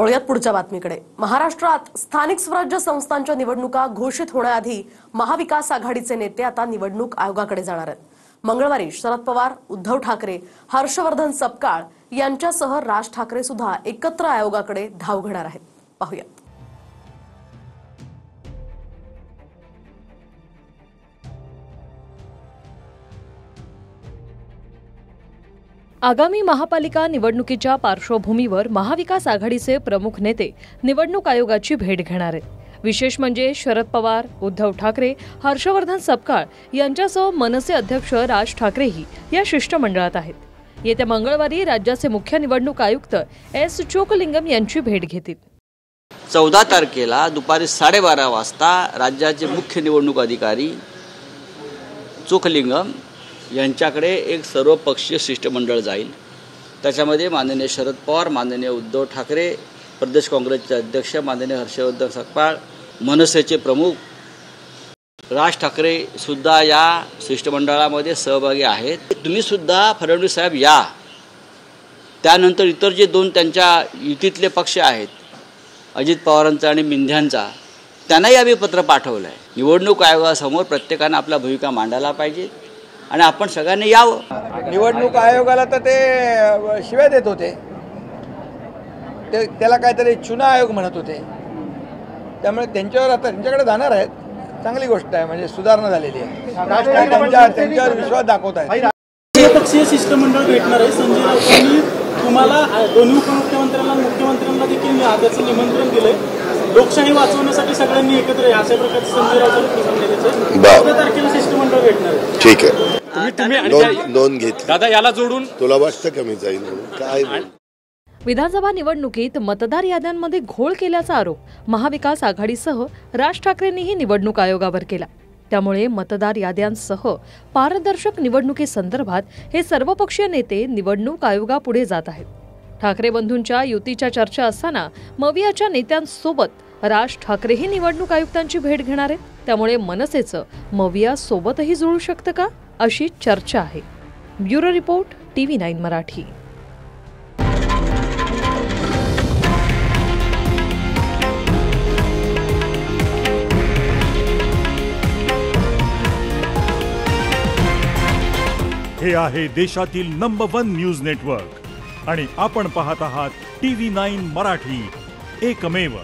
वळूयात पुढच्या बातमीकडे। महाराष्ट्रात स्थानिक स्वराज्य संस्थांच्या निवडणुका घोषित होण्याआधी महाविकास आघाडीचे नेते आता निवडणूक आयोगाकडे जाणार आहेत। मंगळवारी शरद पवार, उद्धव ठाकरे, हर्षवर्धन सपकाळ यांच्यासह राज ठाकरे सुद्धा एकत्र आयोगाकडे धाव घेणार आहेत। पाहूयात। आगामी महापालिका निवडणुकीच्या पार्श्वभूमीवर महाविकास आघाडीचे प्रमुख नेते निवडणूक आयोगाची भेट घेणार आहेत। विशेष म्हणजे शरद पवार, उद्धव ठाकरे, हर्षवर्धन सपकाळ यांच्यासह मनसे अध्यक्ष राज ठाकरेही या शिष्टमंडळात आहेत। येत्या मंगळवारी राज्याचे मुख्य निवडणूक आयुक्त एस चोकलिंगम यांची भेट घेतील। 14 तारखेला दुपारी 12:30 वाजता राज्याचे मुख्य निवडणूक अधिकारी चोकलिंगम यांच्याकडे एक सर्वपक्षीय शिष्टमंडळ जाईल। त्याच्यामध्ये माननीय शरद पवार, माननीय उद्धव ठाकरे, प्रदेश काँग्रेसचे अध्यक्ष माननीय हर्षवर्धन सपकाळ, मनसेचे प्रमुख राज ठाकरे सुद्धा या शिष्टमंडळामध्ये सहभागी आहेत। तुम्ही सुद्धा फडणवीस साहेब या। त्यानंतर इतर जे 2 त्यांच्या युतीतले पक्ष आहेत, अजित पवारांचा आणि मिंध्यांचा, त्यांनाही आम्ही पत्र पाठवलं आहे। निवडणूक आयोगासमोर प्रत्येकाने आपला भूमिका मांडायला पाहिजे आणि आपण सगळ्यांनी यावं। निवडणूक आयोगाला तर ते शिव्या देत होते, ते त्याला काहीतरी चुना आयोग म्हणत होते। त्यामुळे त्यांच्यावर आता त्यांच्याकडे जाणार आहेत। चांगली गोष्ट आहे, म्हणजे सुधारणा झालेली आहे। त्यांच्यावर विश्वास दाखवत आहेत। पक्षीय शिष्टमंडळ भेटणार आहे। संजय राऊतांनी तुम्हाला दोन्ही उपमुख्यमंत्र्यांना मुख्यमंत्र्यांना देखील आजचं निमंत्रण दिलंय। लोकशाही वाचवण्यासाठी सगळ्यांनी एकत्र या, अशा प्रकारचे संजय राऊतांनी सांगितले। 14 तारखेला शिष्टमंडळ भेटणार आहे। ठीक आहे, नोंद घेतली दादा। याला जोडून तुला वाटतं कमी जाईल काय? विधानसभा निवडणुकीत मतदार याद्यांमध्ये घोळ केल्याचा आरोप महाविकास आघाडीसह राज ठाकरेंनीही निवडणूक आयोगावर केला। त्यामुळे मतदार याद्यांसह पारदर्शक निवडणुकीसंदर्भात हे सर्वपक्षीय नेते निवडणूक आयोगापुढे जात आहेत। ठाकरे बंधूंच्या युतीच्या चर्चा असताना मवियाच्या नेत्यांसोबत राज ठाकरेही निवडणूक आयुक्तांची भेट घेणार आहेत। त्यामुळे मनसेचं मविया सोबतही जुळू शकतं का, अशी चर्चा आहे। Bureau report, TV9 Marathi. हे आहे देशातील नंबर 1 न्यूज नेटवर्क आणि आपण पाहत आहात TV9 मराठी, एकमेव।